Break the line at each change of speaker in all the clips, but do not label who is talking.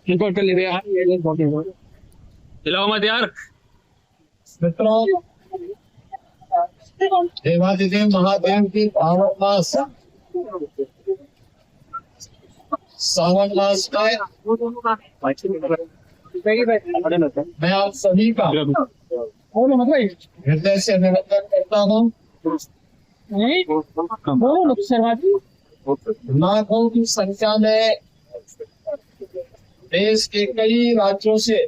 Record कर ले रहे हैं। हिलाओ मत यार।
मित्रों, देवादिदेव महादेव की पावन मास सावन मास में मैं आप सभी का हृदय से अभिनंदन करता हूँ। लाखों की संख्या में देश के कई राज्यों से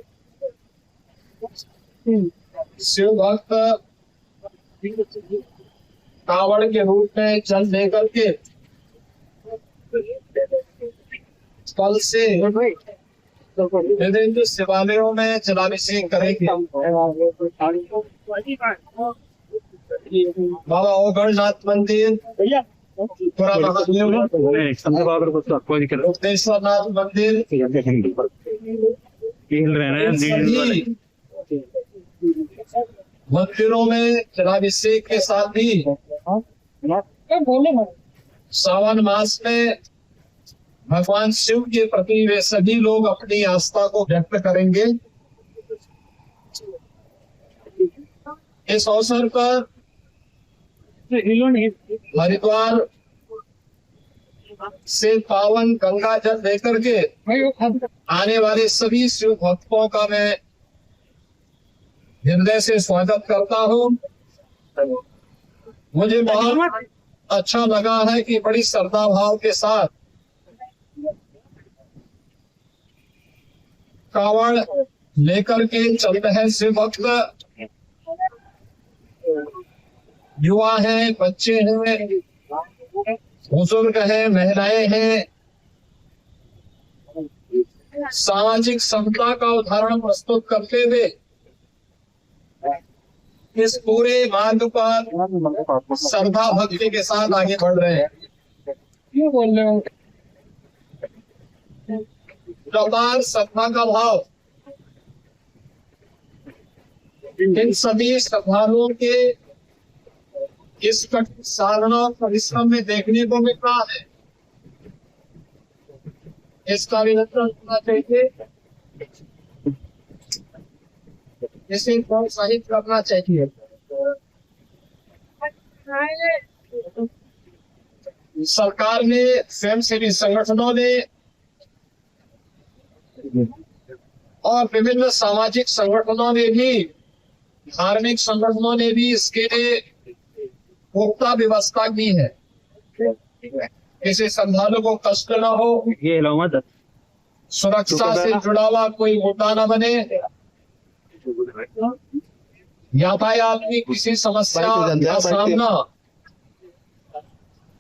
शिव भक्त कावड़ के रूप में जल लेकर के कल से विभिन्न शिवालयों में जलाभिषेक करेंगे। बाबा ओगढ़नाथ मंदिर, पुरा महादेव, मुक्तेश्वर नाथ मंदिर, मंदिरों में जलाभिषेक के साथ ही सावन मास में भगवान शिव के प्रति वे सभी लोग अपनी आस्था को व्यक्त करेंगे। इस अवसर पर हरिद्वार से पावन गंगा जल लेकर के आने वाले सभी शिव भक्तों का मैं हृदय से स्वागत करता हूँ। मुझे बहुत अच्छा लगा है कि बड़ी श्रद्धा भाव के साथ कावड़ लेकर के चलते हैं शिव भक्त। युवा हैं, बच्चे हैं, बुजुर्ग हैं, महिलाएं हैं। सामाजिक समता का उदाहरण प्रस्तुत करते हुए इस पूरे मार्ग पर श्रद्धा भक्ति के साथ आगे बढ़ रहे हैं। क्यों बोल रहे हो? लगातार श्रद्धा का भाव इन सभी श्रद्धालुओं के इस कठिन साधना और परिश्रम में देखने को मिल रहा है। इसका अभिनंदन करना चाहिए, इसे प्रोत्साहित करना चाहिए। सरकार ने, स्वयंसेवी संगठनों ने और विभिन्न सामाजिक संगठनों ने भी, धार्मिक संगठनों ने भी इसके लिए पुख्ता व्यवस्था की है। किसी श्रद्धालु को कष्ट न हो, सुरक्षा से जुड़ा हुआ कोई मुद्दा न बने, यातायात की किसी समस्या का सामना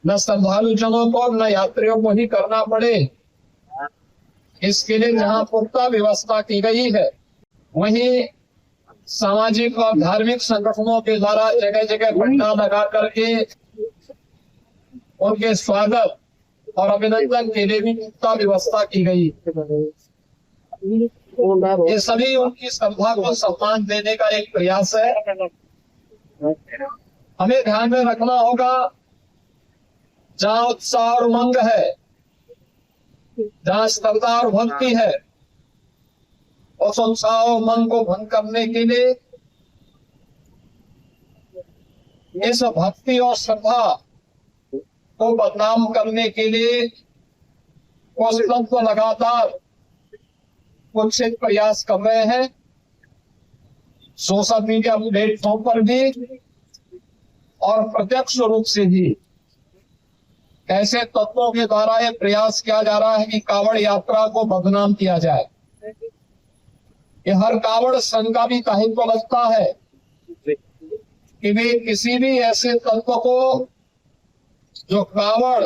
न श्रद्धालु जनों को न यात्रियों को ही करना पड़े, इसके लिए जहाँ पुख्ता व्यवस्था की गई है, वहीं सामाजिक और धार्मिक संगठनों के द्वारा जगह जगह भंडारा लगा करके उनके स्वागत और अभिनंदन के लिए भी पुख्ता व्यवस्था की गई। ये सभी उनकी श्रद्धा को सम्मान देने का एक प्रयास है। हमें ध्यान में रखना होगा, जहाँ उत्साह और उमंग है, जहाँ श्रद्धा और भक्ति है, उस उत्साह और उमंग को भंग करने के लिए, इस भक्ति और श्रद्धा को बदनाम करने के लिए कुछ लोग तो लगातार कुछ प्रयास कर रहे हैं। सोशल मीडिया प्लेटफॉर्म पर भी और प्रत्यक्ष रूप से भी ऐसे तत्वों के द्वारा यह प्रयास किया जा रहा है कि कावड़ यात्रा को बदनाम किया जाए। ये हर कावड़ संघ का भी काहे को लगता है कि वे किसी भी ऐसे तत्व को जो कावड़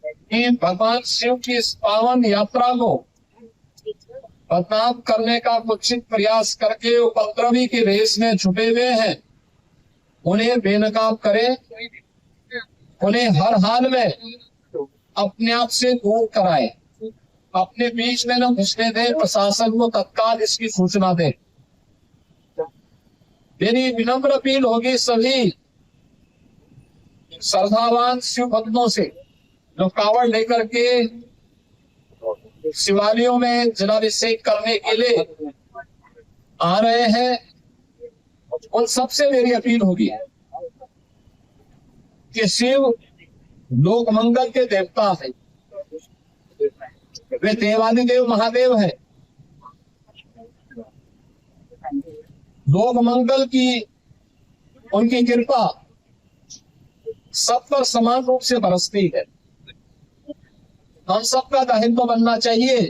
की भगवान शिव की इस पावन यात्रा को बदनाम करने का कुत्सित प्रयास करके उपद्रवी की रेस में छुपे हुए हैं, उन्हें बेनकाब करें, उन्हें हर हाल में अपने आप से दूर कराएं, अपने बीच में न घुसने दें, प्रशासन को तत्काल इसकी सूचना दें। मेरी विनम्र अपील होगी सभी श्रद्धावान शिव भक्तों से जो कावड़ लेकर के शिवालयों में जलाभिषेक करने के लिए आ रहे हैं, उन सबसे मेरी अपील होगी कि शिव लोक मंगल के देवता है, वे देवादिदेव महादेव है। लोक मंगल की उनकी कृपा सब पर समान रूप से बरसती है। हम सबका दायित्व बनना चाहिए,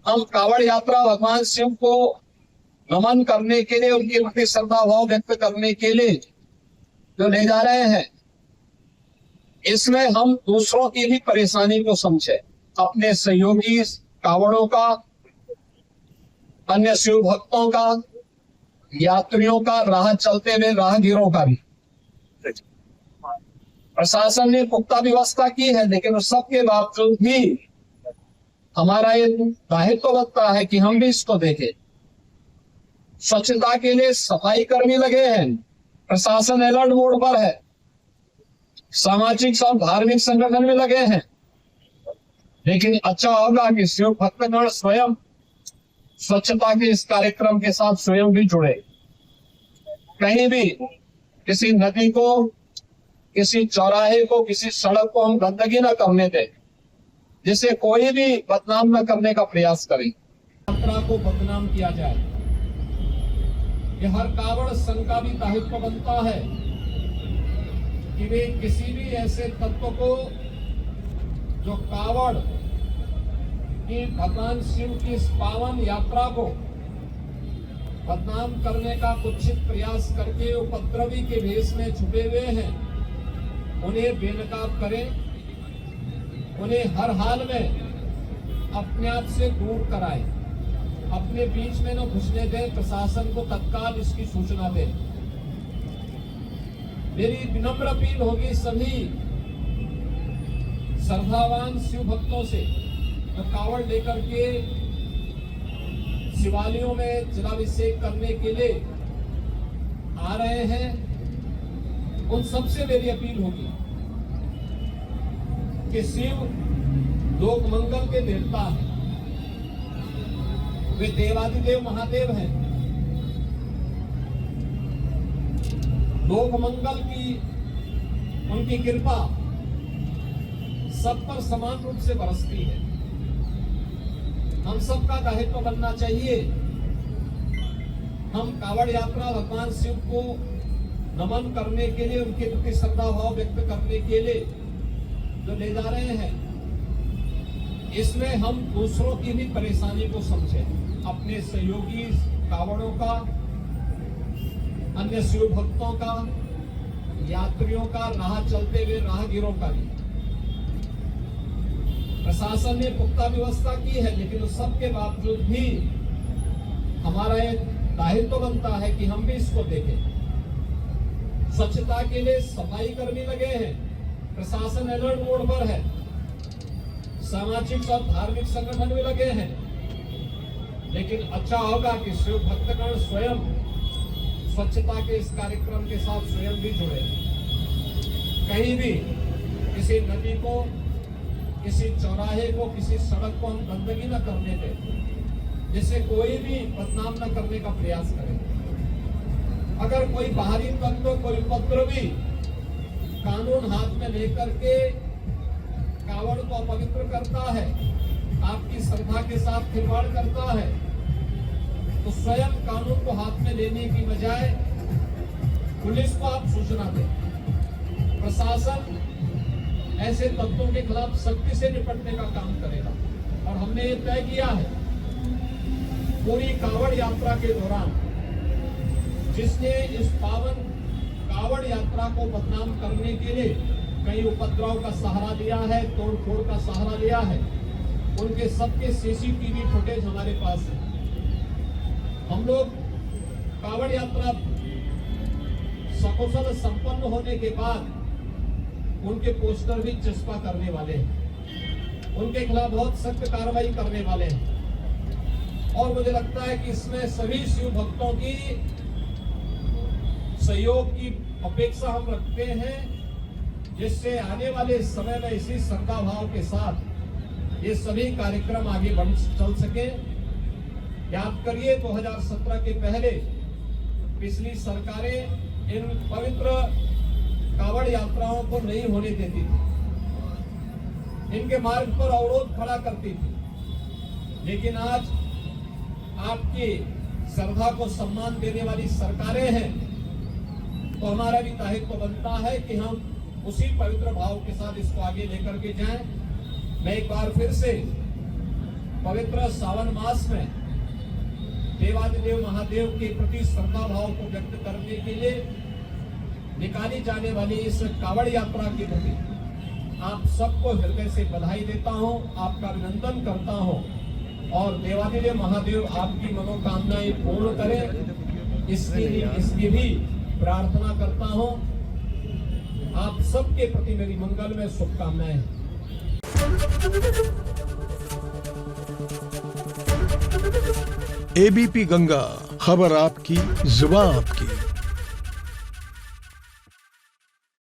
हम कावड़ यात्रा भगवान शिव को नमन करने के लिए, उनकी प्रति श्रद्धा भाव व्यक्त करने के लिए जो ले जा रहे हैं, इसमें हम दूसरों की भी परेशानी को समझे, अपने सहयोगी कावड़ों का, अन्य शिव भक्तों का, यात्रियों का, राह चलते हुए राहगीरों का भी। प्रशासन ने पुख्ता व्यवस्था की है, लेकिन उस सब के बावजूद भी हमारा ये दायित्व बनता है कि हम भी इसको देखें। स्वच्छता के लिए सफाई कर्मी लगे हैं, प्रशासन अलर्ट मोड पर है, सामाजिक और धार्मिक संगठन भी लगे हैं, लेकिन अच्छा होगा कि शिव भक्तगण स्वयं स्वच्छता के इस कार्यक्रम के साथ स्वयं भी जुड़े। कहीं भी किसी नदी को, किसी चौराहे को, किसी सड़क को हम गंदगी न करने दें, जिसे कोई भी बदनाम न करने का प्रयास करें। यात्रा को बदनाम किया जाए, ये हर कावड़ संघ का भी दायित्व बनता है कि वे किसी भी ऐसे तत्व को जो कावड़ की भगवान शिव की इस पावन यात्रा को बदनाम करने का कुत्सित प्रयास करके उपद्रवी के भेष में छुपे हुए हैं, उन्हें बेनकाब करें, उन्हें हर हाल में अपने आप से दूर कराएं, अपने बीच में न घुसने दें, प्रशासन को तत्काल इसकी सूचना दें। मेरी विनम्र अपील होगी सभी श्रद्धावान शिव भक्तों से जो कावड़ लेकर के शिवालयों में जलाभिषेक करने के लिए आ रहे हैं, उन सबसे मेरी अपील होगी कि शिव लोक मंगल के देवता हैं, वे देवादिदेव महादेव हैं। लोक मंगल की उनकी कृपा सब पर समान रूप से बरसती है। हम सबका दायित्व बनना चाहिए, हम कावड़ यात्रा भगवान शिव को नमन करने के लिए, उनके प्रति श्रद्धा भाव व्यक्त करने के लिए जो ले जा रहे हैं, इसमें हम दूसरों की भी परेशानी को समझें, अपने सहयोगी कावड़ों का, अन्य शिव भक्तों का, यात्रियों का, राह चलते हुए राहगीरों का भी। प्रशासन ने पुख्ता व्यवस्था की है, लेकिन उस सब के बावजूद भी हमारा ये दायित्व बनता है कि हम भी इसको देखें। स्वच्छता के लिए सफाई कर्मी लगे हैं, प्रशासन अलर्ट मोड पर है, सामाजिक और धार्मिक संगठन भी लगे हैं, लेकिन अच्छा होगा कि शिव भक्तगण स्वयं स्वच्छता के इस कार्यक्रम के साथ स्वयं भी जुड़े। कहीं भी किसी नदी को, किसी चौराहे को, किसी सड़क को हम गंदगी न करने दें, जिससे कोई भी बदनाम न करने का प्रयास करें। अगर कोई बाहरी तत्व, कोई उपद्रवी कानून हाथ में लेकर के कावड़ को अपवित्र करता है, आपकी श्रद्धा के साथ खिलवाड़ करता है, तो स्वयं कानून को हाथ में लेने की बजाय पुलिस को आप सूचना दें। प्रशासन ऐसे तत्वों के खिलाफ सख्ती से निपटने का काम करेगा। और हमने ये तय किया है, पूरी कावड़ यात्रा के दौरान जिसने इस पावन कावड़ यात्रा को बदनाम करने के लिए कई उपद्रव का सहारा लिया है, तोड़फोड़ का सहारा लिया है, उनके सबके सीसीटीवी फुटेज हमारे पास है। हम लोग कावड़ यात्रा सकुशल संपन्न होने के बाद उनके पोस्टर भी चस्पा करने वाले हैं, उनके खिलाफ बहुत सख्त कार्रवाई करने वाले हैं। और मुझे लगता है कि इसमें सभी शिव भक्तों की सहयोग की अपेक्षा हम रखते हैं, जिससे आने वाले समय में इसी श्रद्धा भाव के साथ ये सभी कार्यक्रम आगे बढ़ चल सके। याद करिए 2017 के पहले पिछली सरकारें इन पवित्र कावड़ यात्राओं को नहीं होने देती थी, इनके मार्ग पर अवरोध खड़ा करती थी। लेकिन आज आपकी श्रद्धा को सम्मान देने वाली सरकारें हैं, तो हमारा भी दायित्व बनता है कि हम उसी पवित्र भाव के साथ इसको आगे लेकर के जाएं। मैं एक बार फिर से पवित्र सावन मास में देवादिदेव महादेव के प्रति श्रद्धा भाव को व्यक्त करने के लिए निकाली जाने वाली इस कावड़ यात्रा के प्रति आप सबको हृदय से बधाई देता हूं, आपका अभिनंदन करता हूं और देवादिदेव महादेव आपकी मनोकामनाएं पूर्ण करें, इसकी भी प्रार्थना करता हूं। आप सबके प्रति मेरी मंगल में शुभकामनाएं हैं।
एबीपी गंगा, खबर आपकी, जुबान आपकी।